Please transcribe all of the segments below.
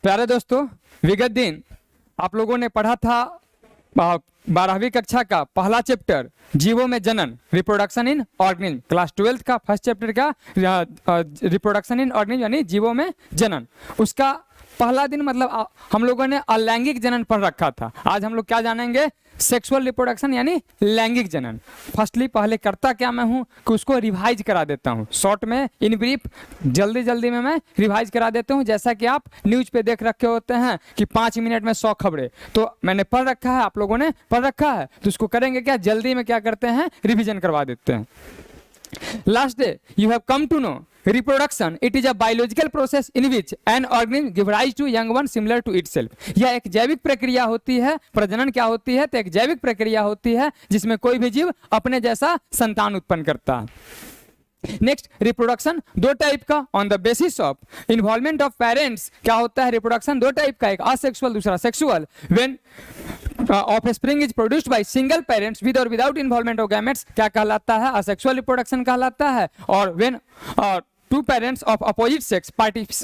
प्यारे दोस्तों, विगत दिन आप लोगों ने पढ़ा था 12वीं कक्षा का पहला चैप्टर जीवों में जनन, रिप्रोडक्शन इन ऑर्गेनिज्म। क्लास 12 का फर्स्ट चैप्टर का रिप्रोडक्शन इन ऑर्गेनिज्म यानी जीवों में जनन, उसका पहला दिन मतलब हम लोगों ने अलैंगिक जनन पढ़ रखा था। आज हम लोग क्या जानेंगे? सेक्सुअल रिप्रोडक्शन यानी लैंगिक जनन। फर्स्टली पहले करता क्या मैं हूं कि उसको रिवाइज करा देता हूं, शॉर्ट में इन ब्रीफ जल्दी में मैं रिवाइज करा देता हूं। जैसा कि आप न्यूज पे देख रखे होते हैं कि 5 मिनट में 100 खबरें, तो मैंने पढ़ रखा है, आप लोगों ने पढ़ रखा है, तो उसको करेंगे क्या, जल्दी में क्या करते हैं, रिविजन करवा देते हैं। Last day, you have come to know reproduction. It is a biological process in which an organism gives rise to young one similar to itself. यह एक जैविक प्रक्रिया होती है। प्रजनन क्या होती है? तो एक जैविक प्रक्रिया होती है जिसमें कोई भी जीव अपने जैसा संतान उत्पन्न करता है। नेक्स्ट, रिप्रोडक्शन दो टाइप का, on the basis of involvement of parents. क्या होता है रिप्रोडक्शन? दो टाइप का, एक असेक्सुअल दूसरा sexual. When offspring is produced by single parents with और विदाउट इन्वॉल्वमेंट ऑफ गैमेट्स, क्या कहलाता है? असेक्सुअल रिप्रोडक्शन कहलाता है। और when two parents of opposite sex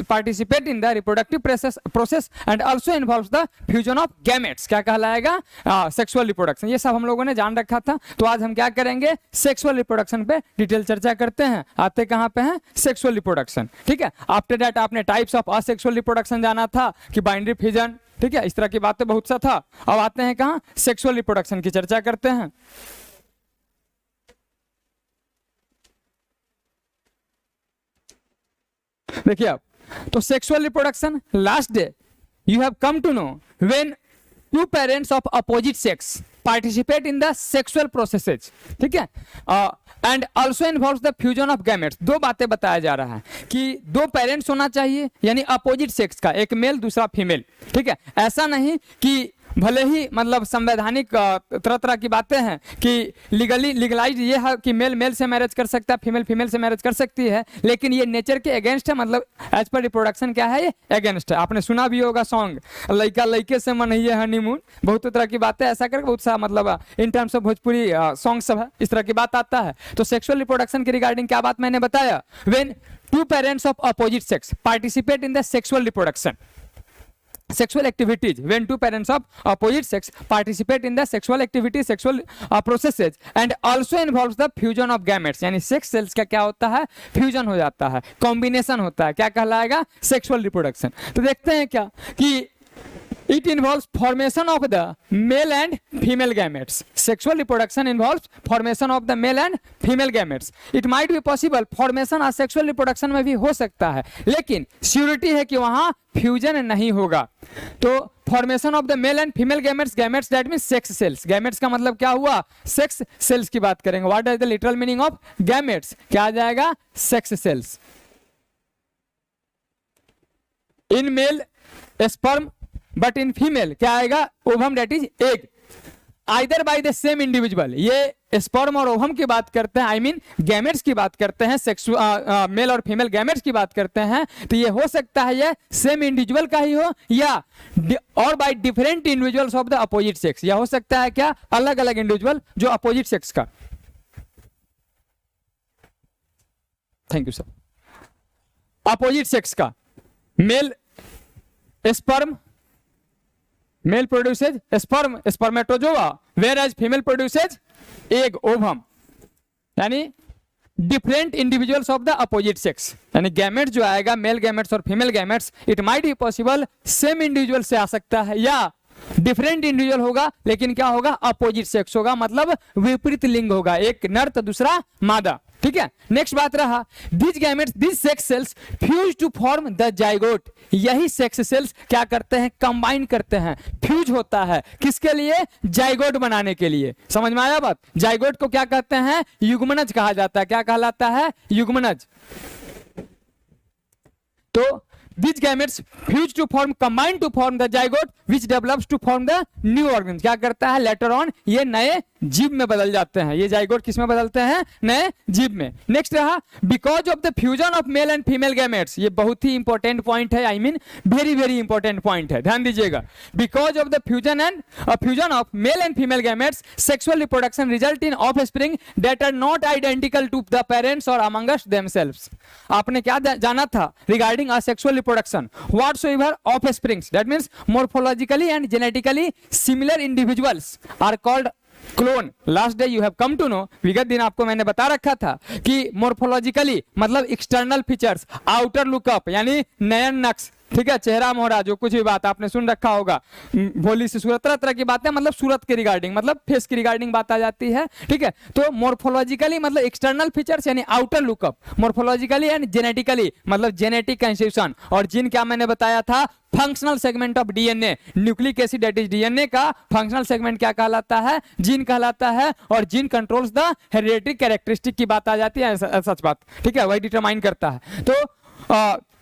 participate in the reproductive process and also involves the fusion of gametes, क्या कहलाएगा? Sexual reproduction. ये सब हम लोगों ने जान रखा था। तो आज हम क्या करेंगे? सेक्सुअल रिप्रोडक्शन पे डिटेल चर्चा करते हैं। आते कहाँ पे हैं? Sexual reproduction. ठीक है, आफ्टर दैट आपने टाइप्स ऑफ असेक्सुअल रिप्रोडक्शन जाना था कि बाइनरी फिजन, ठीक है, इस तरह की बातें बहुत सा था। अब आते हैं कहाँ? सेक्सुअल रिप्रोडक्शन की चर्चा करते हैं। देखिए आप, तो sexual reproduction, last day you have come to know when two parents of opposite sex participate in the sexual processes, ठीक है, and also involves the fusion of gametes. दो बातें बताया जा रहा है कि दो पेरेंट्स होना चाहिए यानी अपोजिट सेक्स का, एक मेल दूसरा फीमेल। ठीक है, ऐसा नहीं कि भले ही मतलब संवैधानिक तरह तरह की बातें हैं कि लीगलाइज ये है कि मेल मेल से मैरिज कर सकता है, फीमेल फीमेल से मैरिज कर सकती है, लेकिन ये नेचर के अगेंस्ट है। मतलब एज पर रिप्रोडक्शन क्या है? ये अगेंस्ट है। आपने सुना भी होगा सॉन्ग, लड़का लड़के से मनइए हनीमून, बहुत तरह की बातें ऐसा करके बहुत सा मतलब in terms of Bhojpuri song सब है, इस तरह की बात आता है। तो सेक्सुअल रिप्रोडक्शन के रिगार्डिंग क्या बात मैंने बताया? When two parents of opposite sex participate in the sexual reproduction, sexual activities, when two parents of opposite sex participate in the sexual activities, sexual processes and also involves the fusion of gametes, यानी sex cells का क्या होता है? Fusion हो जाता है, combination होता है, क्या कहलाएगा? Sexual reproduction. तो देखते हैं क्या कि it involves formation of the male and female gametes. Sexual reproduction involves formation of the male and female gametes. It might be possible formation asexual reproduction में भी हो सकता है, लेकिन श्योरिटी है कि वहां फ्यूजन नहीं होगा। तो formation of the mail and female gametes, gametes that means sex cells. Gametes का मतलब क्या हुआ? सेक्स सेल्स की बात करेंगे। What is the literal meaning of gametes? क्या आ जाएगा? Sex cells. In male sperm but in female क्या आएगा? Ovum that is egg. Either by the same individual, ये स्पर्म और ओवम की बात करते हैं, आई मीन गैमेट्स की बात करते हैं, मेल और फीमेल गैमेट्स की बात करते हैं। तो ये हो सकता है ये सेम इंडिविजुअल का ही हो या और by different individuals of the opposite sex, या हो सकता है क्या? अलग अलग इंडिविजुअल जो अपोजिट सेक्स का। Thank you sir. Opposite sex का male sperm, male produces sperm spermatozoa, whereas female produces egg ovum, यानी different individuals of the opposite sex. यानी गैमेट्स जो आएगा, मेल गैमेट्स और female gametes, it might be possible same individual से आ सकता है या डिफरेंट इंडिविजुअल होगा, लेकिन क्या होगा? अपोजिट सेक्स होगा, मतलब विपरीत लिंग होगा, एक नर तो दूसरा मादा। ठीक है, नेक्स्ट बात रहा, these gametes, these sex cells fuse to form the zygote। यही सेक्स सेल्स क्या करते हैं? कंबाइन करते हैं, फ्यूज होता है, किसके लिए? जाइगोट बनाने के लिए। समझ में आया बात? जाइगोट को क्या कहते हैं? युग्मनज कहा जाता है। क्या कहलाता है? युग्मनज। तो these gametes fuse to form, combine to form the zygote which develops to form the new organism। क्या करता है? later on ये नए जीव में बदल जाते हैं। ये जाइगोट किस में बदलते हैं? नए जीव में। नेक्स्ट रहा because of the fusion of male and female gametes. ये बहुत ही इंपॉर्टेंट पॉइंट है, I mean very very important point है, ध्यान दीजिएगा। Because of the fusion of male and female gametes sexual reproduction result in offspring that are not identical to the parents और amongst themselves. आपने क्या जाना था regarding asexual reproduction? Whatsoever offsprings, that means morphologically and genetically similar individuals are called clone. Last day you have come to know, विगत दिन आपको मैंने बता रखा था कि मोर्फोलॉजिकली मतलब एक्सटर्नल फीचर्स, आउटर लुकअप यानी नयन नक्श, ठीक है, चेहरा मोहरा, जो कुछ भी बात आपने सुन रखा होगा, भोली सी सूरत, तरह तरह की बातें, मतलब सूरत के रिगार्डिंग, मतलब फेस की रिगार्डिंग बात आ जाती है, ठीक है। तो मोर्फोलॉजिकली मतलब एक्सटर्नल फीचर्स यानी outer lookup, morphologically and genetically मतलब जेनेटिक कंस्टिट्यूशन, और जीन क्या मैंने बताया था? Functional segment of DNA. Nucleic acid that is DNA का फंक्शनल सेगमेंट क्या कहलाता है? जीन कहलाता है। और gene controls the hereditary characteristic की बात आ जाती है, सच बात, ठीक है, वही डिटरमाइन करता है। तो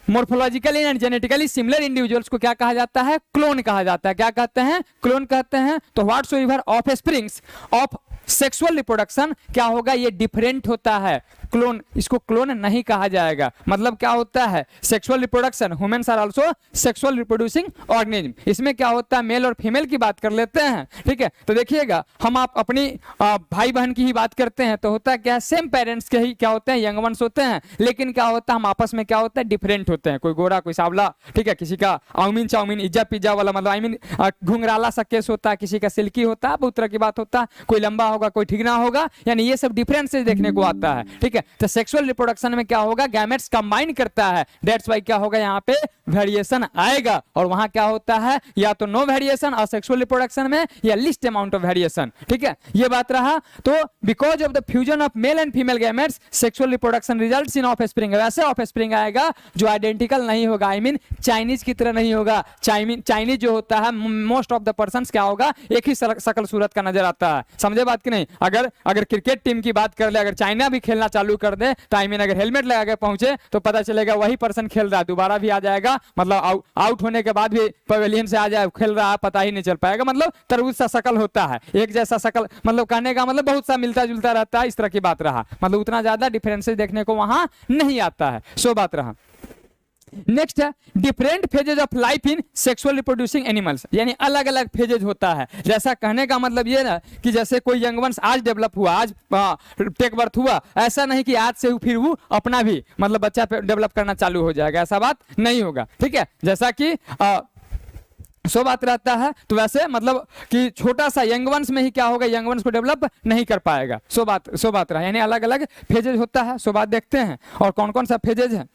morphologically and genetically similar individuals को क्या कहा जाता है? क्लोन कहा जाता है। क्या कहते हैं? क्लोन कहते हैं। तो whatsoever offsprings of sexual reproduction क्या होगा? ये डिफरेंट होता है। क्लोन, इसको क्लोन नहीं कहा जाएगा। मतलब क्या होता है? Sexual reproduction, humans are also sexual reproducing organism. इसमें क्या होता है? मेल और फीमेल की बात कर लेते हैं, ठीक है। तो देखिएगा, हम आप अपनी भाई बहन की ही बात करते हैं तो होता क्या है? सेम पेरेंट्स के ही क्या होते हैं? यंग वंस होते हैं, लेकिन क्या होता है? हम आपस में क्या होता है? डिफरेंट होते हैं। कोई गोरा, कोई सावला, ठीक है, किसी का आउमीन चाउमीन इज्जा पिज्जा वाला, मतलब आई मीन घुंघराला सा केस होता है, किसी का सिल्की होता है, बहुत तरह की बात होता है, कोई लंबा होगा, कोई ठिगना होगा, यानी ये सब डिफरेंसेस देखने को आता है, ठीक है। तो सेक्सुअल रिप्रोडक्शन में क्या होगा? गैमेट्स कंबाइन करता है, दैट्स व्हाई क्या होगा? यहाँ पे वेरिएशन आएगा। और वहां क्या होता है? या तो नो वेरिएशन और सेक्सुअल रिप्रोडक्शन में, या लिस्ट अमाउंट ऑफ वेरिएशन, ठीक है, ये बात रहा। तो because of the fusion of male and female gametes sexual reproduction results in offspring. वैसे ऑफस्प्रिंग आएगा जो आइडेंटिकल नहीं होगा, आई मीन चाइनीज की तरह नहीं होगा। चाइनीज जो होता है, मोस्ट ऑफ द पर्संस क्या होगा? एक ही शकल सूरत का नजर आता है। समझे बात की नहीं? अगर क्रिकेट टीम की बात कर ले, अगर चाइना भी खेलना चालू कर दे तो आई मीन अगर हेलमेट लगा के पहुंचे तो पता चलेगा वही पर्सन खेल रहा है, दोबारा भी आ जाएगा, मतलब आउट होने के बाद भी पवेलियन से आ जाए, खेल रहा है, पता ही नहीं चल पाएगा। मतलब तरबूज सा शकल होता है, एक जैसा शकल, मतलब कहने का मतलब बहुत सा मिलता जुलता रहता है, इस तरह की बात रहा। मतलब उतना ज्यादा डिफरेंसेस देखने को वहां नहीं आता है, सो बात रहा। नेक्स्ट है different phases of life in sexual reproducing animals, यानी अलग अलग फेजेज होता है। जैसा कहने का मतलब ये ना कि जैसे कोई यंग वंस आज डेवलप हुआ, आज टेक बर्थ हुआ, ऐसा नहीं कि आज से फिर वो अपना भी मतलब बच्चा डेवलप करना चालू हो जाएगा, ऐसा बात नहीं होगा, ठीक है। जैसा कि सो बात रहता है, तो वैसे मतलब कि छोटा सा यंग वंस में ही क्या होगा? यंग वंस को डेवलप नहीं कर पाएगा। सो बात रहा, यानी अलग अलग फेजेज होता है। सो बात देखते हैं और कौन कौन सा फेजेज है।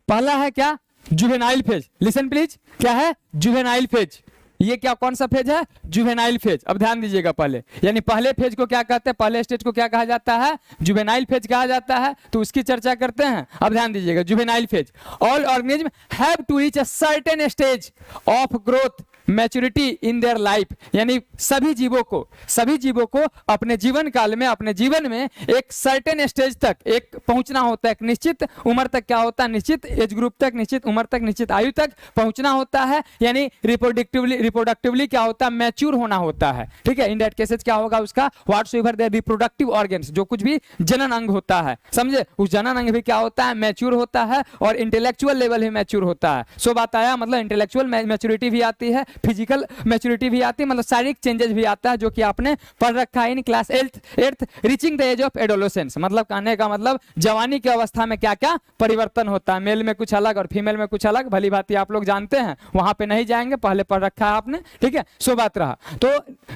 पहला है क्या? Juvenile phase. लिसन प्लीज, क्या है? Juvenile phase. ये क्या, कौन सा फेज है? Juvenile phase. अब ध्यान दीजिएगा पहले, यानी पहले फेज को क्या कहते हैं? पहले स्टेज को क्या कहा जाता है? जुवेनाइल फेज कहा जाता है। तो उसकी चर्चा करते हैं। अब ध्यान दीजिएगा, juvenile phase, all organism have to reach a certain stage of growth maturity in their life, यानी सभी जीवों को अपने जीवन काल में, अपने जीवन में एक सर्टेन स्टेज तक एक पहुंचना होता है, एक निश्चित उम्र तक क्या होता है? निश्चित एज ग्रुप तक, निश्चित उम्र तक, निश्चित आयु तक पहुंचना होता है, यानी रिप्रोडक्टिवली क्या होता है? मैच्योर होना होता है, ठीक है। इन दैट केसेस क्या होगा उसका? व्हाटसोएवर देयर रिप्रोडक्टिव ऑर्गन्स, जो कुछ भी जनन अंग होता है, समझे, उस जनन अंग भी क्या होता है? मैच्योर होता है, और इंटेलेक्चुअल लेवल भी मैच्योर होता है। सो बात आया, मतलब इंटेलेक्चुअल मैच्योरिटी भी आती है, फिजिकल मैच्योरिटी भी आती है, मतलब शारीरिक चेंजेस भी आता है, जो कि आपने पढ़ रखा है in class 8th reaching the age of adolescence. मतलब कहने का मतलब जवानी की अवस्था में क्या क्या परिवर्तन होता है, मेल में कुछ अलग और फीमेल में कुछ अलग, भली भांति आप लोग जानते हैं, वहां पे नहीं जाएंगे, पहले पढ़ रखा है आपने, ठीक है। सो बात रहा, तो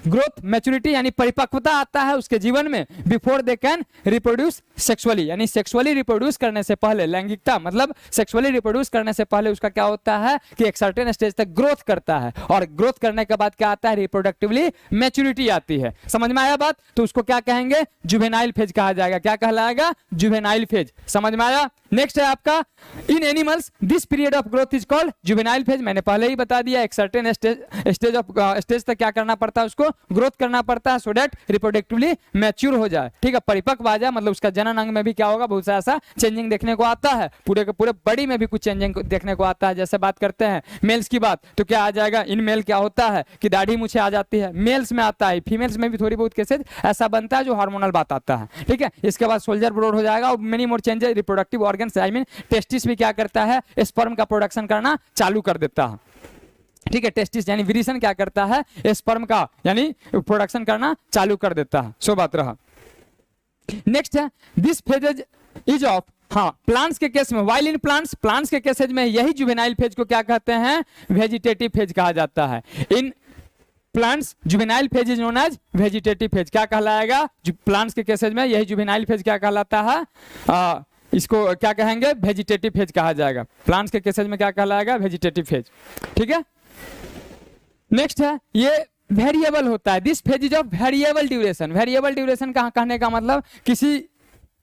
ग्रोथ मैच्योरिटी यानी परिपक्वता आता है उसके जीवन में before they can reproduce sexually, यानी सेक्सुअली रिप्रोड्यूस करने से पहले, लैंगिकता मतलब सेक्सुअली रिप्रोड्यूस करने से पहले उसका क्या होता है कि एक सर्टेन स्टेज तक ग्रोथ करता है, और ग्रोथ करने के बाद क्या आता है? रिप्रोडक्टिवली मैच्योरिटी आती है। समझ में आया बात? तो उसको क्या कहेंगे? जुवेनाइल फेज कहा जाएगा। क्या कहलाएगा? Juvenile phase. समझ में आया? नेक्स्ट है आपका in animals this period of growth is called juvenile phase. मैंने पहले ही बता दिया, एक सर्टेन स्टेज तक क्या करना पड़ता है, उसको ग्रोथ करना पड़ता है सो दैट रिप्रोडक्टिवली मैच्योर हो जाए, ठीक है, परिपक्व आ जाए, मतलब उसका जनन अंग में भी क्या होगा, बहुत सा ऐसा चेंजिंग देखने को आता है, पूरे के पूरे बॉडी में भी कुछ चेंजिंग देखने को आता है। जैसे बात करते हैं मेल्स की बात, तो क्या आ जाएगा, इन मेल क्या होता है कि दाढ़ी मुझे आ जाती है, मेल्स में आता है, फीमेल्स में भी थोड़ी बहुत केसेज ऐसा बनता है जो हार्मोनल बात आता है, ठीक है। इसके बाद सोल्जर ब्रोड हो जाएगा और many more changes reproductive organs, I mean testis भी क्या करता है, स्पर्म का प्रोडक्शन करना चालू कर देता है, ठीक है। टेस्टिस यानी विरिसन क्या करता है, स्पर्म का यानी प्रोडक्शन करना चालू कर देता है। सो बात रहा। नेक्स्ट है दिस फेज इज ऑफ, हाँ, प्लांट्स के केस में, वाइल इन प्लांट्स के केसेज में यही जुवेनाइल फेज को क्या कहते हैं, वेजिटेटिव फेज कहा जाता है। In plants juvenile phase is known as vegetative phase, क्या कहलाएगा, प्लांट्स के केसेज में यही जुवेनाइल फेज क्या कहलाता है, इसको क्या कहेंगे, वेजिटेटिव फेज कहा जाएगा। प्लांट्स के केसेज में क्या कहलाएगा, वेजिटेटिव फेज, ठीक है। नेक्स्ट है ये वेरिएबल होता है, this phase is of variable duration. Variable duration का कहने का मतलब किसी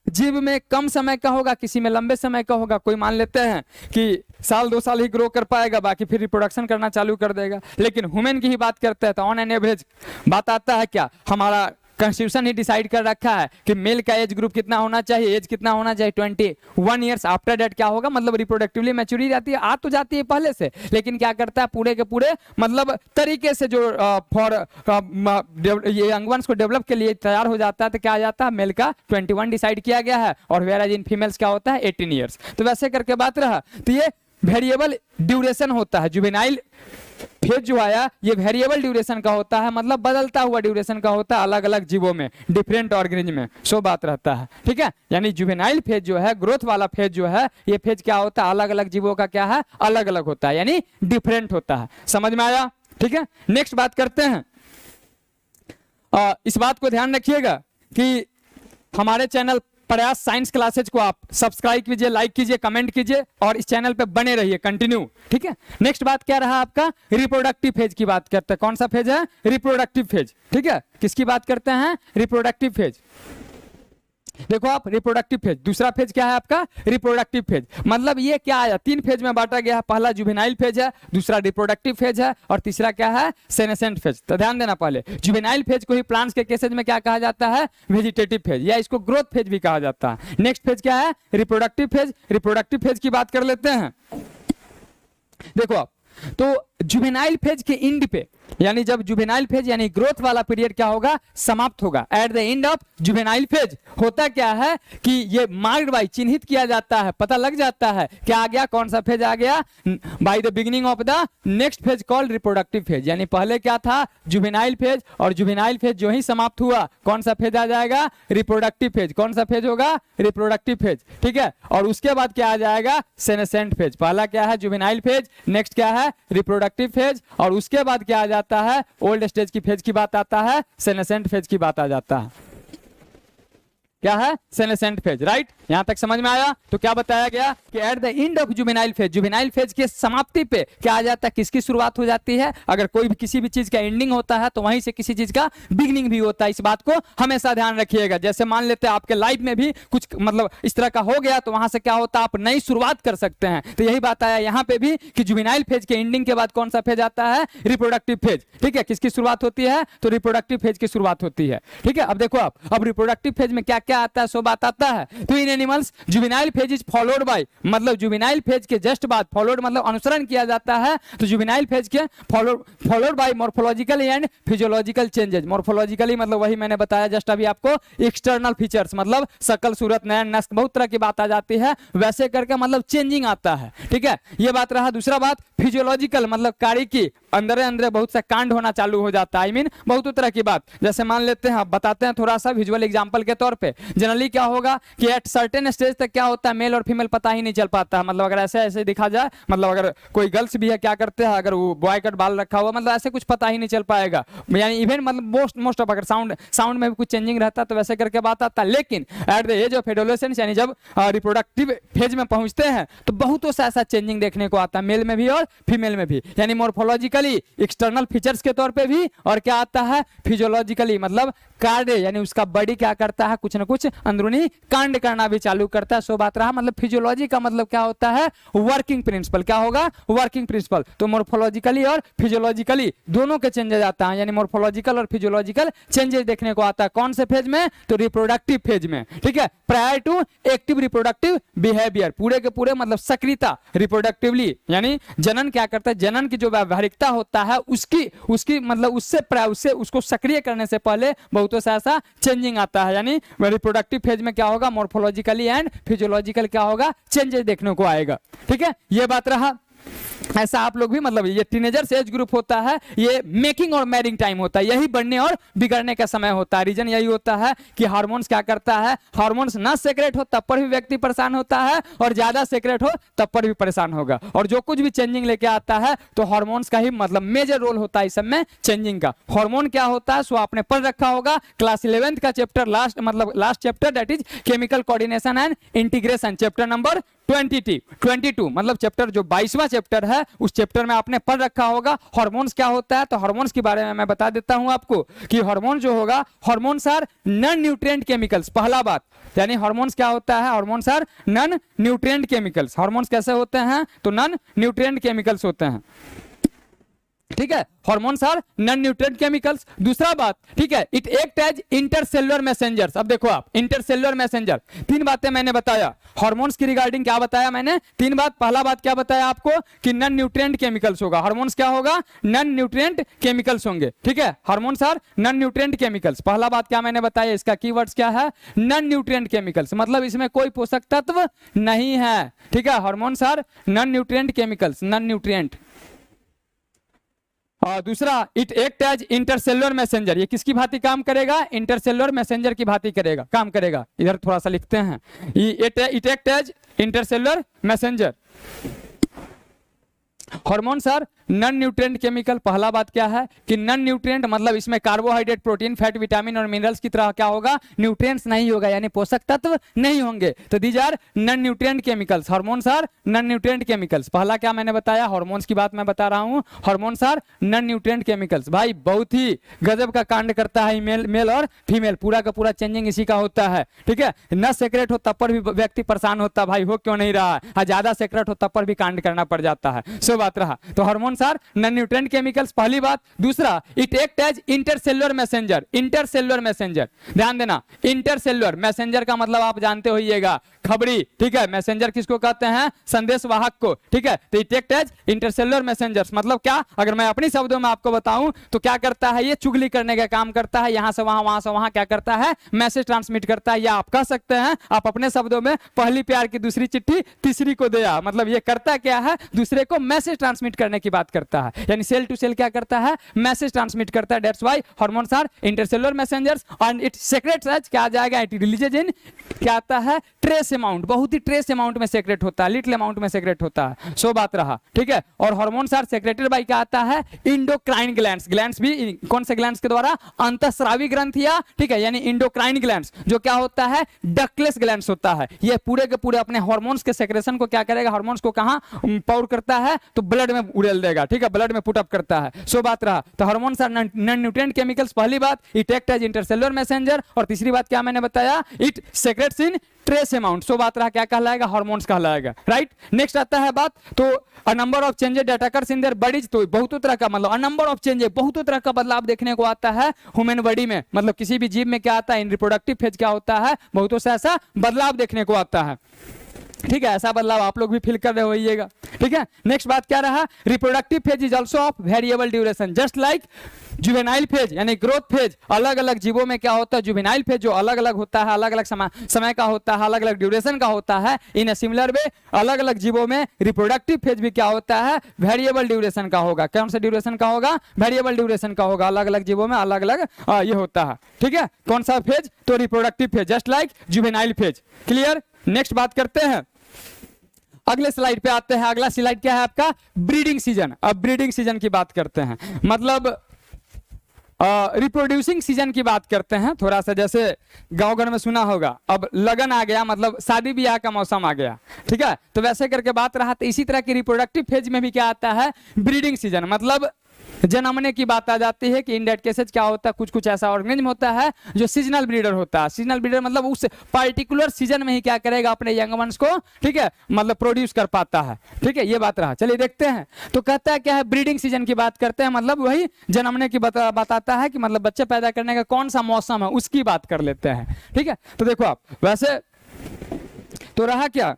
जीव में कम समय का होगा, किसी में लंबे समय का होगा। कोई मान लेते हैं कि साल 2 साल ही ग्रो कर पाएगा, बाकी फिर रिप्रोडक्शन करना चालू कर देगा। लेकिन ह्यूमन की ही बात करते हैं तो ऑन एन एवरेज बात आता है क्या, हमारा कॉन्स्टिट्यूशन ही डिसाइड कर रखा है कि मेल का एज ग्रुप कितना होना चाहिए, एज कितना होना चाहिए 21 ईयर्स। आफ्टर डेट क्या होगा, मतलब रिप्रोडक्टिवली मैच्योरिटी जाती है, आ तो जाती है पहले से, लेकिन क्या करता है पूरे के पूरे मतलब तरीके से जो फॉर ये अंगवंश को डेवलप के लिए तैयार हो जाता है, तो क्या आ जाता है, मेल का 21 डिसाइड किया गया है, और वेराज इन फीमेल्स क्या होता है 18 ईयर्स। तो वैसे करके बात रहा, तो ये वेरिएबल ड्यूरेशन होता है। जुवेनाइल फेज जो आया ये वेरिएबल ड्यूरेशन का होता है, मतलब बदलता हुआ ड्यूरेशन का होता है अलग अलग जीवों में, डिफरेंट ऑर्गेनिज्म में। सो बात रहता है, ठीक है। यानी जुवेनाइल फेज जो है, ग्रोथ वाला फेज जो है, ये फेज क्या होता है, अलग अलग जीवों का क्या है, अलग अलग होता है, यानी डिफरेंट होता है। समझ में आया, ठीक है। नेक्स्ट बात करते हैं, इस बात को ध्यान रखिएगा कि हमारे चैनल प्रयास साइंस क्लासेज को आप सब्सक्राइब कीजिए, लाइक कीजिए, कमेंट कीजिए और इस चैनल पे बने रहिए कंटिन्यू, ठीक है। नेक्स्ट बात क्या रहा आपका, रिप्रोडक्टिव फेज की बात करते हैं। कौन सा फेज है, रिप्रोडक्टिव फेज, ठीक है। किसकी बात करते हैं, रिप्रोडक्टिव फेज। देखो आप, रिप्रोडक्टिव फेज, दूसरा फेज क्या है आपका, रिप्रोडक्टिव फेज। मतलब ये क्या आया, 3 फेज में बांटा गया है, पहला जुवेनाइल फेज है, दूसरा रिप्रोडक्टिव फेज है, और तीसरा क्या है, सेनेसेंट फेज। तो ध्यान देना, पहले जुवेनाइल फेज को ही प्लांट्स के केसेज में क्या कहा जाता है, वेजिटेटिव फेज, या इसको ग्रोथ फेज भी कहा जाता है। नेक्स्ट फेज क्या है, रिप्रोडक्टिव फेज। रिप्रोडक्टिव फेज की बात कर लेते हैं। देखो आप, तो जुवेनाइल फेज के एंड पे, यानी जब जुवेनाइल फेज यानी ग्रोथ वाला पीरियड क्या होगा, समाप्त होगा। At the end of juvenile phase होता क्या है कि ये मार्क्ड बाय, चिन्हित किया जाता है, पता लग जाता है क्या आ गया, कौन सा फेज आ गया, by the beginning of the next phase called reproductive phase. यानी पहले क्या था, जुवेनाइल फेज, और जुवेनाइल फेज जो ही समाप्त हुआ, कौन सा फेज आ जाएगा, रिप्रोडक्टिव फेज। कौन सा फेज होगा, रिप्रोडक्टिव फेज, ठीक है। और उसके बाद क्या आ जाएगा, सेनेसेंट फेज। पहला क्या है, जुवेनाइल फेज, नेक्स्ट क्या है, रिप्रोडक्टिव फेज, और उसके बाद क्या आ जाता है, ओल्ड स्टेज की फेज की बात आता है, सेनेसेंट फेज की बात आ जाता है। क्या है, सेनेसेंट फेज, राइट। यहां तक समझ में आया। तो क्या बताया गया कि at the end of juvenile phase, juvenile phase के समाप्ति पे क्या आ जाता है, किसकी शुरुआत हो जाती है। अगर कोई भी किसी भी चीज का एंडिंग होता है तो वहीं से किसी चीज का बिगिनिंग भी होता है। इस बात को हमेशा ध्यान रखिएगा। जैसे मान लेते हैं आपके लाइफ में भी कुछ मतलब इस तरह का हो गया, तो वहां से क्या होता है, आप नई शुरुआत कर सकते हैं। तो यही बात आया यहाँ पे भी कि जुवेनाइल फेज के एंडिंग के बाद कौन सा फेज आता है, रिप्रोडक्टिव फेज, ठीक है। किसकी शुरुआत होती है, तो रिप्रोडक्टिव फेज की शुरुआत होती है, ठीक है। अब देखो आप, अब रिप्रोडक्टिव फेज में क्या क्या आता है, सो बात आता है। तो in animals juvenile phase is followed by, मतलब जुवेनाइल फेज के जस्ट बाद, फॉलोड मतलब अनुसरण किया जाता है, तो जुवेनाइल फेज के followed by morphological and physiological changes. Morphologically मतलब वही मैंने बताया जस्ट अभी आपको, एक्सटर्नल फीचर्स, मतलब शकल, सूरत, नयन, नस्ल, बहुत तरह की बात आ जाती है, वैसे करके मतलब चेंजिंग आता है, ठीक है। ये बात रहा। दूसरा बात फिजियोलॉजिकल, मतलब कार्य की अंदर अंदर बहुत सा कांड होना चालू हो जाता है, आई मीन बहुत तरह की बात। जैसे मान लेते हैं, बताते हैं थोड़ा सा विजुअल एग्जांपल के तौर पे। जनरली क्या होगा कि एट सर्टेन स्टेज तक क्या होता है, मेल और फीमेल पता ही नहीं चल पाता है। मतलब अगर ऐसे ऐसे दिखा जाए, मतलब अगर कोई गर्ल्स भी है क्या करते हैं, अगर वो बॉय कट बाल रखा हुआ, मतलब ऐसे कुछ पता ही नहीं चल पाएगा। यानी इवन मतलब मोस्ट ऑफ, अगर साउंड में भी कुछ चेंजिंग रहता है तो वैसे करके बात आता है। लेकिन at the age of adolescence, यानी जब रिप्रोडक्टिव फेज में पहुंचते हैं, तो बहुत सा ऐसा चेंजिंग देखने को आता है, मेल में भी और फीमेल में भी। यानी मॉर्फोलॉजिकली फिजियोलॉजिकली एक्सटर्नल फीचर्स के तौर पे भी, और क्या आता है फिजियोलॉजिकली मतलब कार्य, यानी उसका बॉडी क्या करता है, कुछ ना कुछ अंदरूनी कांड करना भी चालू करता है। सो बात रहा, मतलब फिजियोलॉजी का मतलब क्या होता है, वर्किंग प्रिंसिपल। क्या होगा, वर्किंग प्रिंसिपल। तो मोर्फोलॉजिकली और फिजियोलॉजिकली दोनों के चेंजेस आता है, यानी मोर्फोलॉजिकल और फिजियोलॉजिकल चेंजेस देखने को आता है। कौन से फेज में, तो रिप्रोडक्टिव फेज में, ठीक है, prior to active reproductive behaviour, पूरे के पूरे मतलब सक्रियता रिप्रोडक्टिवली, यानी जनन क्या करता है, जनन की जो व्यावहारिकता होता है उसकी मतलब उससे उसको सक्रिय करने से पहले बहुतों से ऐसा चेंजिंग आता है, यानी रिप्रोडक्टिव फेज में क्या होगा, मोर्फोलॉजिकली एंड फिजियोलॉजिकल क्या होगा, चेंजेस देखने को आएगा। ठीक है, ये बात रहा। ऐसा आप लोग भी मतलब ये टीनेजर्स एज ग्रुप होता है, ये मेकिंग और मैरिंग टाइम होता है, यही बढ़ने और बिगड़ने का समय होता है। रीजन यही होता है कि हार्मोन्स क्या करता है, हार्मोन्स ना सेक्रेट हो तब पर भी व्यक्ति परेशान होता है, और ज्यादा सेक्रेट हो तब पर भी परेशान होगा। और जो कुछ भी चेंजिंग लेके आता है तो हार्मोन्स का ही मतलब मेजर रोल होता है इस सब में चेंजिंग का। हार्मोन क्या होता है सो आपने पढ़ रखा होगा क्लास 11th का chapter, last chapter, that is chemical coordination and integration, chapter number 22 मतलब चैप्टर जो 22वां चैप्टर है, उस चैप्टर में आपने पढ़ रखा होगा हार्मोन्स क्या होता है। तो हार्मोन्स के बारे में मैं बता देता हूं आपको कि हार्मोन जो होगा, hormones are non nutrient chemicals. पहला बात, यानी हार्मोन्स क्या होता है, hormones are non nutrient chemicals. Hormones कैसे होते हैं, तो नॉन न्यूट्रिएंट केमिकल्स होते हैं। ठीक है, hormones are non nutrient chemicals. दूसरा बात, ठीक है, it act as intercellular messengers. अब देखो आप, इंटरसेलुलर मैसेंजर, तीन बातें मैंने बताया हार्मोन्स की रिगार्डिंग। क्या बताया मैंने, तीन बात। पहला बात क्या बताया आपको कि नॉन न्यूट्रिएंट केमिकल्स होगा, हार्मोन्स क्या होगा, नॉन न्यूट्रिएंट केमिकल्स होंगे। ठीक है, hormones are non nutrient chemicals. पहला बात क्या मैंने बताया, इसका कीवर्ड्स क्या है, नॉन न्यूट्रिएंट केमिकल्स, मतलब इसमें कोई पोषक तत्व नहीं है। ठीक है, hormones are non nutrient chemicals, non nutrient. और दूसरा, it act as intercellular messenger. ये किसकी भांति काम करेगा, इंटरसेलुलर मैसेंजर की भांति करेगा, काम करेगा। इधर थोड़ा सा लिखते हैं, it act as intercellular messenger. Hormones are non nutrient chemical. पहला बात क्या है कि नॉन न्यूट्रिएंट मतलब इसमें कार्बोहाइड्रेट, प्रोटीन, फैट, विटामिन और मिनरल्स की तरह क्या होगा, न्यूट्रिएंट्स नहीं होगा, यानी पोषक तत्व नहीं होंगे। तो these are non nutrient chemicals, hormones are non nutrient chemicals. पहला क्या मैंने बताया, हार्मोन्स की बात मैं बता रहा हूं, hormones are non nutrient chemicals. भाई बहुत ही गजब का कांड करता है मेल और फीमेल, पूरा का पूरा चेंजिंग इसी का होता है। ठीक है, न सेक्रेट हो तब पर भी व्यक्ति परेशान होता है, भाई हो क्यों नहीं रहा है, ज्यादा सेक्रेट हो तब पर भी कांड करना पड़ जाता है। सो बात रहा, तो hormones are non nutrient chemicals, पहली बात। दूसरा, it act as intercellular messenger. Intercellular messenger, ध्यान देना, इंटरसेलुलर मैसेंजर का मतलब आप जानते होइएगा, खबरी। ठीक है, मैसेंजर किसको कहते हैं, संदेश वाहक को। ठीक है, तो it act as intercellular messengers मतलब क्या, अगर मैं अपनी शब्दों में आपको बताऊं तो क्या करता है, ये चुगली करने का काम करता है, यहां से वहां क्या करता है, मैसेज ट्रांसमिट करता है। या आप कह सकते हैं, आप अपने शब्दों में, पहली प्यार की दूसरी चिट्ठी तीसरी को दिया, मतलब ये करता क्या है, दूसरे को मैसेज ट्रांसमिट करने की बात करता है, यानी सेल टू सेल क्या करता है, मैसेज ट्रांसमिट करता है। That's why hormones are intercellular messengers and it secretes as, क्या आ जाएगा, इट रिलीजेस इन, क्या आता है, ट्रेस अमाउंट, बहुत ही ट्रेस अमाउंट में सेक्रेट होता है, लिटिल अमाउंट में सेक्रेट होता है। सो बात रहा। ठीक है, और हार्मोन्स आर सेक्रेटेड बाय, क्या आता है, इंडोक्राइन ग्लैंड्स। ग्लैंड्स भी कौन से ग्लैंड्स के द्वारा, अंतःस्रावी ग्रंथियां। ठीक है, यानी इंडोक्राइन ग्लैंड्स, जो क्या होता है, डक्टलेस ग्लैंड्स होता है। ये पूरे के पूरे अपने हार्मोन्स के सेक्रेशन को क्या करेगा, हार्मोन्स को कहां पाउर करता है, तो ब्लड में उड़ेल देगा। ठीक है, ब्लड में पुट अप करता है। सो बात रहा, तो hormones are non nutrient chemicals, पहली बात, it act as intercellular messenger, और तीसरी बात क्या मैंने बताया, it secretes in trace amount. So बात रहा, क्या कहलाएगा, हार्मोन्स कहलाएगा। राइट, नेक्स्ट आता है बात, तो a number of changes that occurs in their bodies. तो बहुत तरह का मतलब अ नंबर ऑफ चेंजेस, बहुत तरह का बदलाव देखने को आता है ह्यूमन बॉडी में, मतलब किसी भी जीव में क्या आता है, इन रिप्रोडक्टिव फेज क्या होता है, बहुत सा ऐसा बदलाव देखने को आता है। ठीक है, ऐसा बदलाव आप लोग भी फील कर रहे होइएगा। ठीक है, नेक्स्ट बात क्या रहा, reproductive phase is also of variable duration, just like juvenile phase, यानी ग्रोथ फेज। अलग अलग जीवों में क्या होता है, जुवेनाइल फेज जो अलग अलग होता है, अलग अलग समय का होता है, अलग अलग ड्यूरेशन का होता है। इन सिमिलर वे अलग अलग जीवों में रिप्रोडक्टिव फेज भी क्या होता है, वेरिएबल ड्यूरेशन का होगा। कौन सा ड्यूरेशन का होगा, वेरिएबल ड्यूरेशन का होगा, अलग अलग जीवों में अलग अलग ये होता है। ठीक है, कौन सा फेज, तो reproductive phase, just like juvenile phase. Clear, next बात करते हैं, अगले स्लाइड पे आते हैं। अगला स्लाइड क्या है आपका, ब्रीडिंग सीजन। अब ब्रीडिंग सीजन की बात करते हैं, मतलब रिप्रोड्यूसिंग सीजन की बात करते हैं। थोड़ा सा जैसे गांव घर में सुना होगा, अब लगन आ गया, मतलब शादी ब्याह का मौसम आ गया। ठीक है, तो वैसे करके बात रहा, तो इसी तरह की रिप्रोडक्टिव फेज में भी क्या आता है, ब्रीडिंग सीजन, मतलब जन्मने की बात आ जाती है कि इन डेट केसेज क्या होता है, कुछ कुछ ऐसा ऑर्गेनिज्म होता है जो सीजनल ब्रीडर होता है। सीजनल ब्रीडर मतलब उस पार्टिकुलर सीजन में ही क्या करेगा, अपने यंग वंस को, ठीक है, मतलब प्रोड्यूस कर पाता है। ठीक है, ये बात रहा। चलिए देखते हैं, तो कहता है क्या है, ब्रीडिंग सीजन की बात करते हैं, मतलब वही जन्मने की बताता है कि मतलब बच्चे पैदा करने का कौन सा मौसम है, उसकी बात कर लेते हैं। ठीक है, तो देखो आप वैसे तो रहा क्या,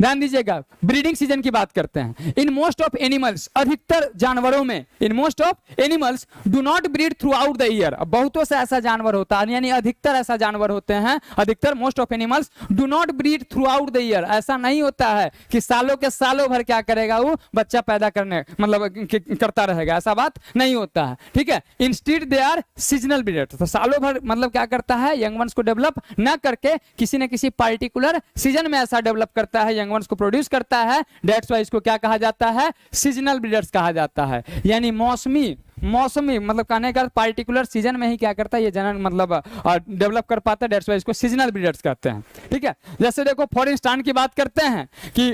ध्यान दीजिएगा, ब्रीडिंग सीजन की बात करते हैं। इन मोस्ट ऑफ एनिमल्स, अधिकतर जानवरों में, in most of animals do not breed through out the year. बहुतों से ऐसा जानवर होता है, यानी अधिकतर ऐसा जानवर होते हैं, अधिकतर most of animals do not breed through out the year. ऐसा नहीं होता है कि सालों के सालों भर क्या करेगा वो बच्चा पैदा करने मतलब करता रहेगा, ऐसा बात नहीं होता है। ठीक है, instead they are seasonal breeders. तो सालों भर मतलब क्या करता है, यंग वंस को डेवलप न करके किसी न किसी पार्टिकुलर सीजन में ऐसा डेवलप करता है, यंग वंस को प्रोड्यूस करता है। डेट्स वाई इसको क्या कहा जाता है, सीजनल ब्रीडर्स कहा जाता है। यानी मौसमी मतलब कहने का पार्टिकुलर सीजन में ही क्या करता है ये जनन मतलब डेवलप कर पाता है। डेट्स वाई इसको सीजनल ब्रीडर्स कहते हैं। ठीक है, जैसे देखो फॉर इंस्टांस की बात करते हैं कि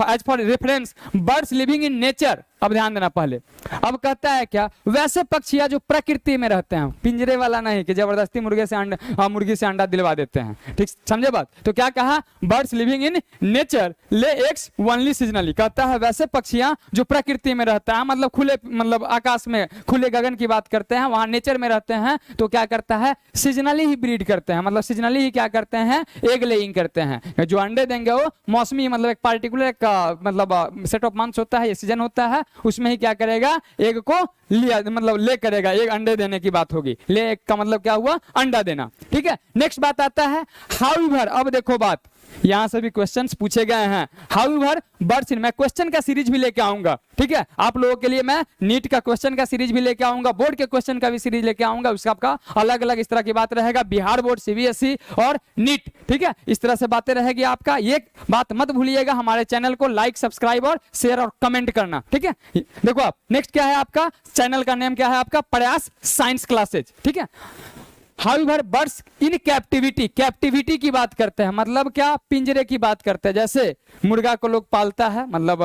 as for reference birds living in nature. अब ध्यान देना पहले, अब कहता है क्या, वैसे पक्षियां जो प्रकृति में रहते हैं, पिंजरे वाला नहीं कि जबरदस्ती मुर्गी से अंडा दिलवा देते हैं। ठीक समझे बात, तो क्या कहा, birds living in nature lay eggs only seasonally. कहता है वैसे पक्षियां जो प्रकृति में रहता है, मतलब खुले मतलब आकाश में खुले गगन की बात करते हैं, वहां नेचर में रहते हैं, तो क्या करता है, सीजनली ही ब्रीड करते हैं, मतलब सीजनली ही क्या करते हैं, एग लेइंग करते हैं। जो अंडे देंगे वो मौसमी मतलब एक पार्टिकुलर मतलब सेट ऑफ मंथ्स होता है, ये सीजन होता है, उसमें ही क्या करेगा, एग को लिया मतलब ले करेगा, एक अंडे देने की बात होगी। ले एग का मतलब क्या हुआ, अंडा देना। ठीक है, नेक्स्ट बात आता है हाउएवर। अब देखो बात, यहां से भी क्वेश्चंस पूछे गए हैं। हाउएवर बर्ड्स इन, मैं क्वेश्चन का सीरीज भी लेके आऊंगा। ठीक है, आप लोगों के लिए मैं नीट का क्वेश्चन का सीरीज भी लेके आऊंगा, बोर्ड के क्वेश्चन का भी सीरीज लेके आऊंगा। उसका आपका अलग अलग इस तरह की बात रहेगा, बिहार बोर्ड, सीबीएसई और नीट। ठीक है, इस तरह से बातें रहेगी आपका। ये बात मत भूलिएगा, हमारे चैनल को लाइक, सब्सक्राइब और शेयर और कमेंट करना। ठीक है, देखो आप नेक्स्ट क्या है, आपका चैनल का नेम क्या है, आपका प्रयास साइंस क्लासेज। ठीक है, however birds in captivity, captivity की बात करते हैं, मतलब क्या, पिंजरे की बात करते हैं। जैसे मुर्गा को लोग पालता है, मतलब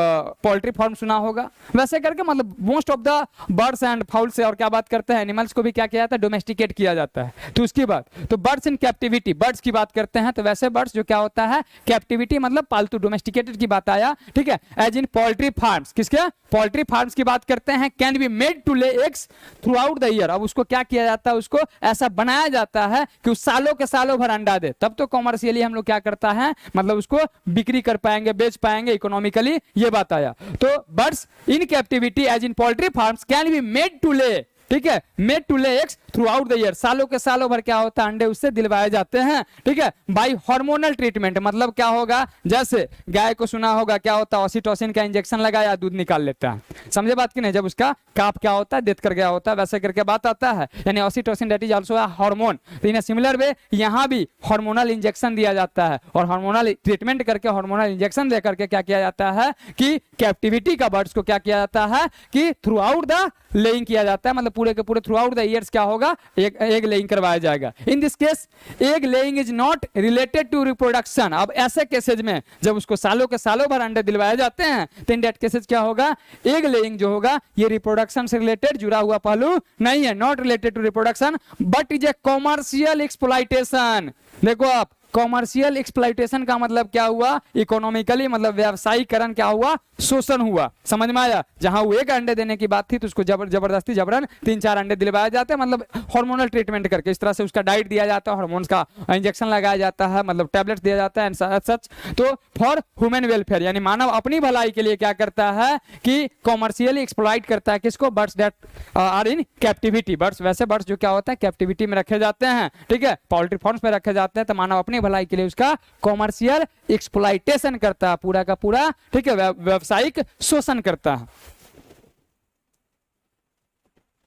पोल्ट्री फार्म सुना होगा, वैसे करके मतलब most of the birds and foul से और क्या बात करते हैं, एनिमल्स को भी क्या किया जाता है, डोमेस्टिकेट किया जाता है। तो उसकी बात, तो बर्ड्स इन कैप्टिविटी, बर्ड्स की बात करते हैं, तो वैसे बर्ड्स जो क्या होता है, कैप्टिविटी मतलब पालतू, डोमेस्टिकेटेड की बात आया। ठीक है, एज इन पोल्ट्री फार्म्स, किसके, पोल्ट्री फार्म्स की बात करते हैं, can be made to lay eggs throughout the year. अब उसको क्या किया जाता है, उसको ऐसा बनाया जाता है कि उस सालों के सालों भर अंडा दे, तब तो कॉमर्शियली हम लोग क्या करता है, मतलब उसको बिक्री कर पाएंगे, बेच पाएंगे इकोनॉमिकली, ये बात आया। तो birds in captivity as in poultry farms can be made to lay, ठीक है, made to lay eggs throughout the year, सालों के सालों भर क्या होता है, अंडे उससे दिलवाए जाते हैं। ठीक है, बाई हार्मोनल ट्रीटमेंट, मतलब क्या होगा, जैसे गाय को सुना होगा क्या होता है, ऑक्सीटोसिन का इंजेक्शन लगाया, दूध निकाल लेता है। समझे बात की नहीं, जब उसका काप क्या होता है, डेथ कर गया होता है, वैसे करके बात आता है, यानी oxytocin that is also a hormone. तो इन सिमिलर वे यहाँ भी हार्मोनल इंजेक्शन दिया जाता है, और हार्मोनल ट्रीटमेंट करके, हार्मोनल इंजेक्शन दे करके क्या किया जाता है कि कैप्टिविटी का बर्ड्स को क्या किया जाता है कि थ्रू आउट द लेइंग किया जाता है, मतलब पूरे के पूरे थ्रू आउट द ईयर्स क्या होगा, एग लेइंग करवाया जाएगा। In this case egg laying is not related to reproduction. अब ऐसे केसेज में जब उसको सालों के सालों भर अंडे दिलवाए जाते हैं, तो इन दैट केसेज क्या होगा, एग लेइंग जो होगा ये रिप्रोडक्शन से रिलेटेड जुड़ा हुआ पहलू नहीं है, not related to reproduction but is a commercial exploitation. देखो आप, कॉमर्शियल एक्सप्लॉइटेशन का मतलब क्या हुआ, इकोनॉमिकली मतलब व्यावसायीकरण क्या हुआ, शोषण हुआ। समझ में आया, जहां वो एक अंडे देने की बात थी तो उसको जबरदस्ती जबरन 3-4 अंडे दिलवाए जाते हैं, मतलब हार्मोनल ट्रीटमेंट करके, इस तरह से उसका डाइट दिया जाता है, हार्मोन्स का इंजेक्शन लगाया जाता है, मतलब टैबलेट्स दिया जाता है सच। तो फॉर ह्यूमन वेलफेयर, यानी मानव अपनी भलाई के लिए क्या करता है कि कॉमर्शियली एक्सप्लॉइट करता है, किसको, birds that are in captivity. Birds, वैसे बर्ड्स जो क्या होता है, कैप्टिविटी में रखे जाते हैं। ठीक है, पोल्ट्री फार्म्स में रखे जाते हैं, तो मानव अपनी भलाई के लिए उसका कॉमर्शियल एक्सप्लॉइटेशन करता है, पूरा का पूरा। ठीक है, व्यावसायिक शोषण करता है।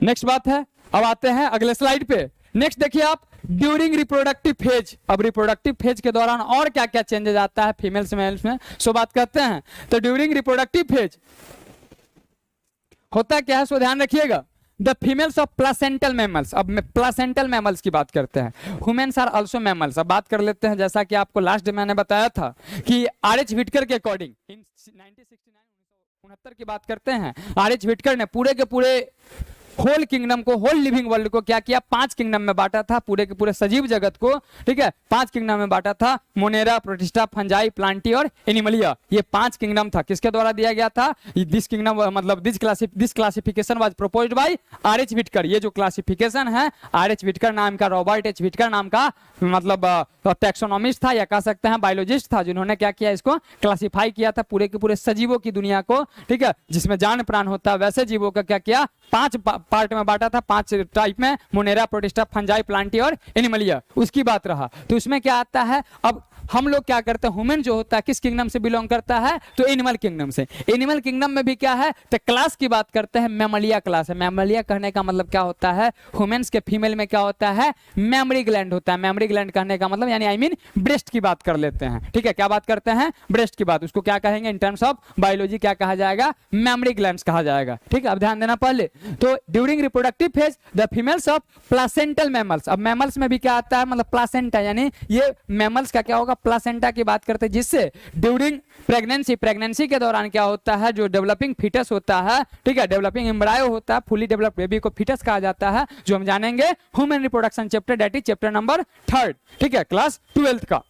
नेक्स्ट बात है, अब आते हैं अगले स्लाइड पे। नेक्स्ट देखिए आप, ड्यूरिंग रिप्रोडक्टिव फेज। अब रिप्रोडक्टिव फेज के दौरान और क्या क्या चेंजेस आता है फीमेल्स मेल्स में, सो बात करते हैं। तो ड्यूरिंग रिप्रोडक्टिव फेज होता क्या है, सो ध्यान रखिएगा। The females of placental mammals. अब प्लासेंटल मैमल्स की बात करते हैं। Humans are also mammals. अब बात कर लेते हैं, जैसा कि आपको लास्ट मैंने बताया था कि आर.एच. व्हिटकर के अकॉर्डिंग इन 1969 की बात करते हैं, आर.एच. व्हिटकर ने पूरे के पूरे होल किंगडम को, होल लिविंग वर्ल्ड को क्या किया, 5 किंगडम में बांटा था, पूरे के पूरे सजीव जगत को, ठीक है, 5 किंगडम में बांटा था। मोनेरा, प्रोटिस्टा, फंजाई, प्लांटी और एनिमलिया, ये 5 किंगडम था। किसके द्वारा दिया गया था? दिस किंगडम मतलब this classification was proposed by R H. Whittaker. ये जो क्लासिफिकेशन है, आर.एच. व्हिटकर नाम का, रॉबर्ट एच. व्हिटकर नाम का मतलब टैक्सोनॉमिस्ट था, या कह सकते हैं बायोलॉजिस्ट था, जिन्होंने क्या किया, इसको क्लासिफाई किया था पूरे के पूरे सजीवों की दुनिया को, ठीक है, जिसमें जान प्राण होता है, वैसे जीवों का क्या किया, 5 पार्ट में बांटा था, 5 टाइप में, मोनेरा, प्रोटिस्टा, फंजाई, प्लांटी और एनिमलिया। उसकी बात रहा तो उसमें क्या आता है, अब हम लोग क्या करते हैं, ह्यूमन जो होता है किस किंगडम से बिलोंग करता है, तो एनिमल किंगडम से। एनिमल किंगडम में भी क्या है, तो क्लास की बात करते हैं, मैमलिया क्लास है। मैमलिया कहने का मतलब क्या होता है, ह्यूमन्स के फीमेल में क्या होता है, मेमोरी ग्लैंड होता है। मेमोरी ग्लैंड कहने का मतलब यानी आई मीन ब्रेस्ट की बात कर लेते हैं, ठीक है, क्या बात करते हैं, ब्रेस्ट की बात। उसको क्या कहेंगे इन टर्म्स ऑफ बायोलॉजी, क्या कहा जाएगा, मेमोरी ग्लैंड्स कहा जाएगा, ठीक है। अब ध्यान देना पहले, तो during reproductive phase the females of placental mammals. अब मैमल्स में भी क्या आता है, मतलब प्लासेंटा, यानी ये मैमल्स का क्या होगा, प्लासेंटा की बात करते हैं, जिससे ड्यूरिंग प्रेगनेंसी के दौरान क्या होता है, जो डेवलपिंग फीटस होता है, ठीक है, डेवलपिंग एम्ब्रायो होता है, फुली डेवलप्ड बेबी को फीटस कहा जाता है, जो हम जानेंगे human reproduction chapter, that is chapter number 3, ठीक है, क्लास 12 का।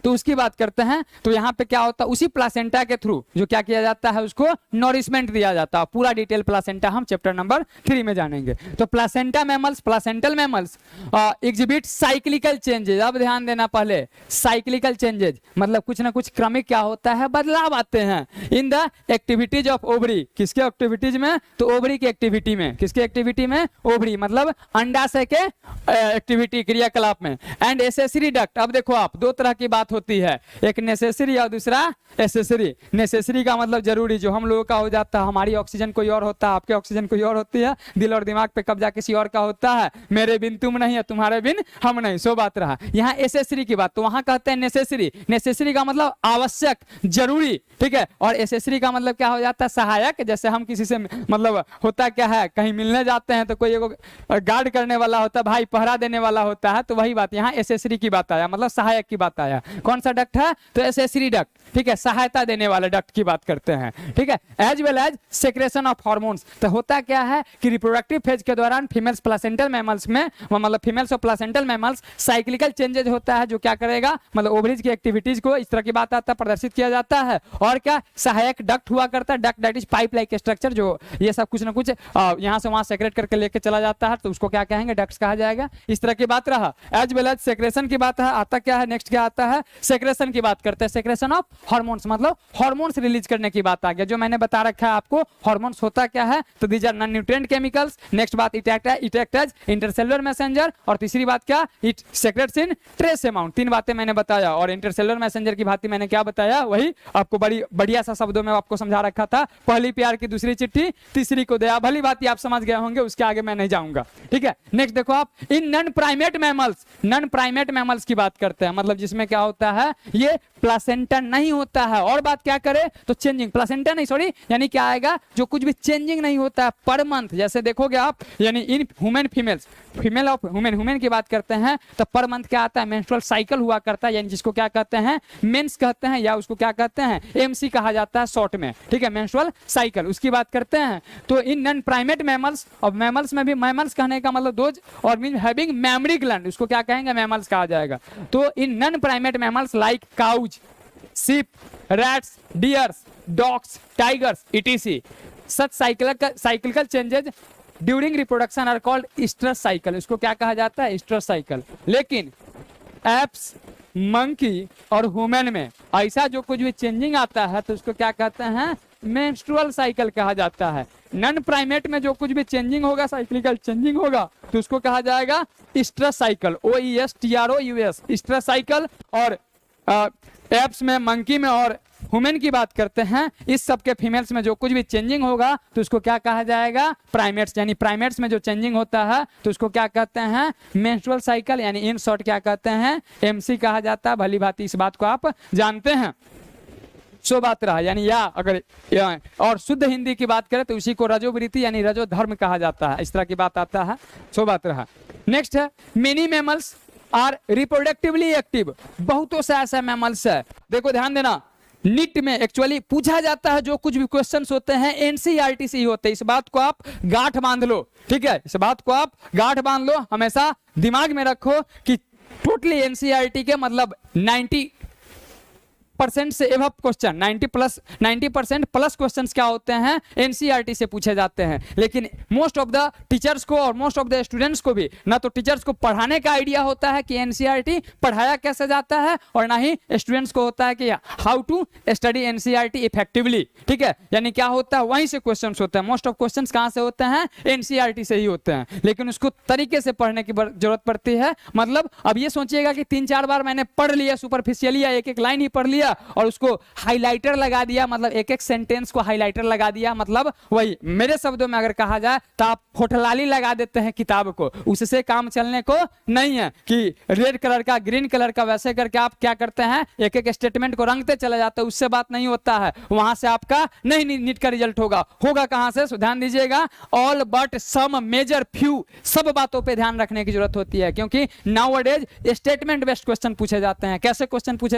तो उसकी बात करते हैं, तो यहाँ पे क्या होता है, उसी प्लासेंटा के थ्रू जो क्या किया जाता है, उसको नॉरिशमेंट दिया जाता है। पूरा डिटेल प्लासेंटा हम चैप्टर नंबर 3 में जानेंगे। तो placenta mammals, placental mammals exhibit cyclical changes. अब ध्यान देना पहले, साइक्लिकल चेंजेज मतलब कुछ ना कुछ क्रमिक क्या होता है, बदलाव आते हैं in the activities of ovary. किसके एक्टिविटीज में, तो ओवरी की एक्टिविटी में। किसके एक्टिविटी में, ओवरी मतलब अंडाशय के एक्टिविटी, क्रियाकलाप में। And accessory duct. अब देखो आप, 2 तरह की बात होती है, एक नेसेसरी और दूसरा एसेसरी। नेसेसरी का मतलब जरूरी, जो हम लोगों का हो जाता है, हमारी ऑक्सीजन कोई और होता है, आपके ऑक्सीजन कोई और होती है, दिल और दिमाग पे कब्जा किसी और का होता है, मेरे बिन तुम नहीं है, तुम्हारे बिन हम नहीं, सो बात रहा। यहाँ एसेसरी की बात, तो वहां कहते हैं नेसेसरी। नेसेसरी का मतलब आवश्यक, जरूरी, ठीक है, और एसेसरी का मतलब क्या हो जाता है, सहायक। जैसे हम किसी से मतलब होता क्या है, कहीं मिलने जाते हैं तो कोई एगो गार्ड करने वाला होता है, भाई पहरा देने वाला होता है, तो वही बात यहाँ एसेसरी की बात आया, मतलब सहायक की बात आया। कौन सा डक्ट है, तो एसेसरी डक्ट, ठीक है, सहायता देने वाले डक्ट की बात करते हैं, ठीक है। As well as secretion of hormones. तो होता क्या है कि रिप्रोडक्टिव फेज के दौरान फीमेल्स प्लासेंटल मैमल्स में, मतलब फीमेल्स और प्लासेंटल मैमल्स साइक्लिकल चेंजेज होता है, जो क्या करेगा, मतलब ओवरीज की एक्टिविटीज को इस तरह की बात आता है, प्रदर्शित किया जाता है। और क्या, सहायक डक्ट हुआ करता है, duct that is pipe like structure, जो ये सब कुछ ना कुछ यहाँ से वहां सेक्रेट करके लेके चला जाता है, तो उसको क्या कहेंगे, डक्ट्स कहा जाएगा। इस तरह की बात रहा। एज वेल एज सेक्रेशन की बात है, आता क्या है, नेक्स्ट क्या आता है, सेक्रेशन की बात करते हैं। सेक्रेशन ऑफ हार्मोन्स मतलब हार्मोन्स रिलीज करने की बात आ गया, जो मैंने बता रखा है आपको। हार्मोन्स होता क्या है, तो these are non nutrient chemicals. Next बात, it act as intercellular messenger. और तीसरी बात क्या, it secretes in trace amount. 3 बातें मैंने बताया, और इंटरसेलुलर मैसेंजर की बात मैंने क्या बताया, वही आपको बड़ी बढ़िया सा शब्दों में आपको समझा रखा था। पहली प्यार की, दूसरी चिट्ठी, तीसरी को दया। भली बात आप समझ गए होंगे, उसके आगे मैं नहीं जाऊंगा, ठीक है। नेक्स्ट देखो आप, in non primate mammals, non primate mammals की बात करते हैं, मतलब जिसमें क्या होता है, ये प्लासेंटा नहीं होता है। और बात क्या करे, तो चेंजिंग, प्लासेंटा नहीं सॉरी, यानी क्या आएगा, जो कुछ भी चेंजिंग नहीं होता है पर मंथ। जैसे देखोगे आप, यानी in human females, female of human की बात करते हैं, तो पर मंथ क्या आता है, मेंस्ट्रुअल साइकिल हुआ करता है, यानी जिसको क्या कहते हैं, मेंस कहते हैं, या उसको क्या कहते हैं, एमसी कहा जाता है शॉर्ट में, ठीक है, मेंस्ट्रुअल साइकिल, उसकी बात करते हैं। तो इन नॉन प्राइमेट मैमल्स, और मैमल्स में भी, मैमल्स कहने का मतलब दोज और मीन हैविंग मेमोरी ग्लैंड, उसको क्या कहेंगे, मैमल्स कहा जाएगा। तो in non primate mammals like cows, sheep, rats, deers, dogs, tigers, etc. Such cyclical changes during reproduction are called estrus cycle. इसको क्या कहा जाता है, estrus cycle। लेकिन एप्स, मंकी और ह्यूमन में ऐसा जो कुछ भी चेंजिंग आता है, तो उसको क्या कहते हैं, मेंस्ट्रुअल साइकिल कहा जाता है। नॉन प्राइमेट में जो कुछ भी चेंजिंग होगा, साइक्लिकल चेंजिंग होगा, तो उसको कहा जाएगा estrus cycle, OESTROUS, estrus cycle। और एप्स में, मंकी में और ह्यूमन की बात करते हैं, इस सब के फीमेल्स में जो कुछ भी चेंजिंग होगा, तो उसको क्या कहा जाएगा, प्राइमेट्स। यानी प्राइमेट्स में जो चेंजिंग होता है, तो उसको क्या कहते हैं, मेंस्ट्रुअल साइकिल, यानी इन शॉर्ट क्या कहते हैं, एमसी कहा जाता है। भली भांति इस बात को आप जानते हैं। सो बात रहा, यानी या अगर और शुद्ध हिंदी की बात करें तो उसी को रजोवृत्ति यानी रजो धर्म कहा जाता है, इस तरह की बात आता है। सो बात रहा। नेक्स्ट है many mammals are reproductively active. बहुतों से ऐसा मैमल्स है, देखो ध्यान देना, नीट में एक्चुअली पूछा जाता है जो कुछ भी क्वेश्चंस होते हैं एनसीईआरटी से ही होते हैं, इस बात को आप गांठ बांध लो, ठीक है, इस बात को आप गांठ बांध लो, हमेशा दिमाग में रखो कि टोटली एनसीईआरटी के मतलब 90% से एबव क्वेश्चन 90% प्लस क्वेश्चंस क्या होते हैं एनसीईआरटी से पूछे जाते हैं। लेकिन मोस्ट ऑफ द टीचर्स को और मोस्ट ऑफ द स्टूडेंट्स को भी ना तो टीचर्स को पढ़ाने का आइडिया होता है कि एनसीईआरटी पढ़ाया कैसे जाता है, और ना ही स्टूडेंट्स को होता है कि how to study NCERT effectively, ठीक है, यानी क्या होता है वहीं से क्वेश्चंस होते हैं। मोस्ट ऑफ क्वेश्चंस कहां से होते हैं एनसीईआरटी से ही होते हैं, लेकिन उसको तरीके से पढ़ने की जरूरत पड़ती है। मतलब अब ये सोचिएगा कि 3-4 बार मैंने पढ़ लिया सुपरफिशियली, एक एक लाइन ही पढ़ लिया और उसको हाइलाइटर लगा दिया, मतलब एक एक सेंटेंस को हाइलाइटर लगा दिया, मतलब वही मेरे शब्दों में अगर कहा जाए तो आप होठलाली लगा देते हैं किताब को, उससे काम चलने को नहीं है कि रेड कलर का ग्रीन कलर का वैसे करके आप क्या करते हैं एक एक स्टेटमेंट को रंगते चले जाते हैं, उससे बात नहीं होता है, वहां से आपका नहीं नीट का रिजल्ट होगा कहां से, ध्यान दीजिएगा, all but some major few, सब बातों पे ध्यान रखने की जरूरत होती है, क्योंकि नाउ अडेज स्टेटमेंट बेस्ड क्वेश्चन पूछे जाते हैं। कैसे क्वेश्चन पूछे